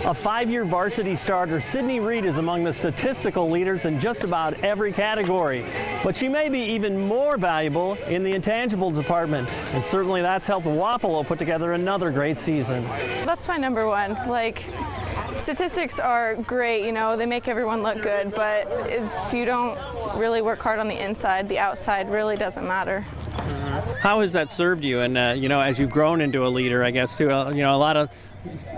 A 5-year varsity starter, Sydney Reid is among the statistical leaders in just about every category. But she may be even more valuable in the intangibles department. And certainly that's helped Wapello put together another great season. That's my number one. Statistics are great, you know, they make everyone look good, but if you don't really work hard on the inside, the outside really doesn't matter. How has that served you? And, as you've grown into a leader, I guess, too, a lot of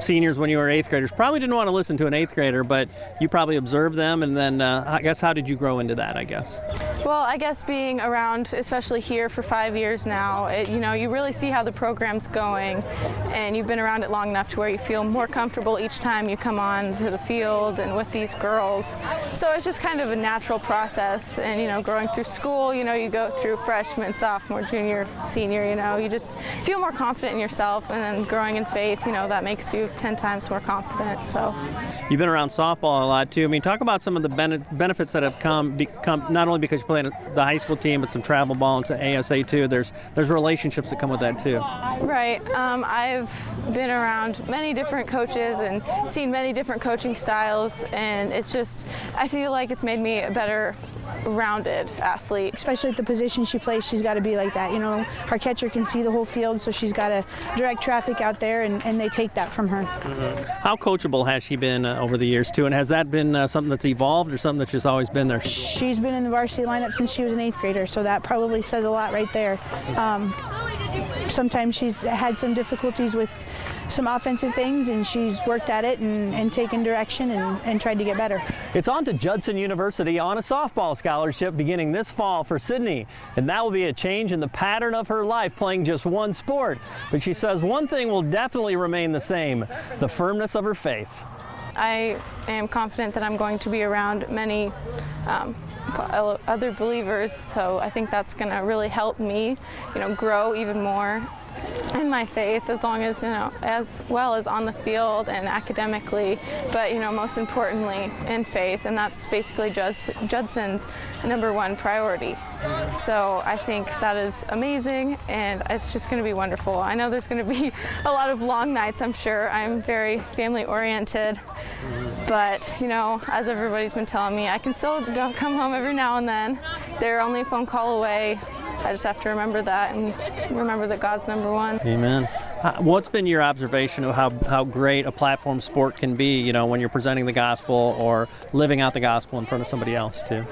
seniors when you were 8th graders probably didn't want to listen to an 8th grader, but you probably observed them, and then I guess how did you grow into that, I guess? Well, I guess being around, especially here for 5 years now, you really see how the program's going, and you've been around it long enough to where you feel more comfortable each time you come on to the field and with these girls. So it's just kind of a natural process, and growing through school, you go through freshman, sophomore, junior, senior, you just feel more confident in yourself, and then growing in faith, that makes you 10 times more confident. So you've been around softball a lot too. I mean, talk about some of the benefits that have come not only because you play in the high school team, but some travel ball and some ASA too. There's relationships that come with that too. Right. I've been around many different coaches and seen many different coaching styles, and I feel like it's made me a better rounded athlete. Especially at the position she plays, she's got to be like that. Our catcher can see the whole field, so she's got to direct traffic out there, and they take that from her. Mm-hmm. How coachable has she been over the years too, and has that been something that's evolved or something that's just always been there? She's been in the varsity lineup since she was an 8th grader, so that probably says a lot right there. Sometimes she's had some difficulties with some offensive things, and she's worked at it and taken direction and tried to get better. It's on to Judson University on a softball scholarship beginning this fall for Sydney, and that will be a change in the pattern of her life playing just one sport. But she says one thing will definitely remain the same: the firmness of her faith. I am confident that I'm going to be around many other believers, so I think that's going to really help me, grow even more in my faith, as long as, as well as on the field and academically, but, most importantly in faith, and that's basically Judson's number one priority. So I think that is amazing, and it's just going to be wonderful. I know there's going to be a lot of long nights, I'm sure. I'm very family oriented, but, as everybody's been telling me, I can still come home every now and then. They're only a phone call away. I just have to remember that and remember that God's number one. Amen. What's been your observation of how great a platform sport can be, when you're presenting the gospel or living out the gospel in front of somebody else too?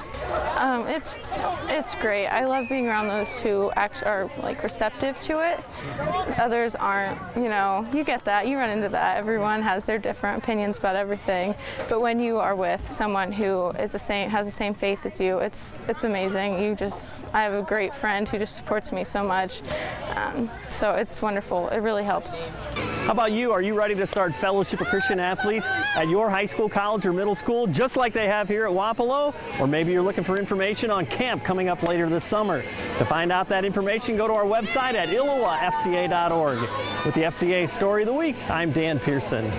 It's great. I love being around those who actually are receptive to it. Others aren't. You get that. You run into that. Everyone has their different opinions about everything. But when you are with someone who is has the same faith as you, it's amazing. I have a great friend who just supports me so much. So it's wonderful. It really helps. How about you? Are you ready to start Fellowship of Christian Athletes at your high school, college, or middle school, just like they have here at Wapello? Or maybe you're looking for information on camp coming up later this summer. To find out that information, go to our website at ILLOWAFCA.org. With the FCA Story of the Week, I'm Dan Pearson.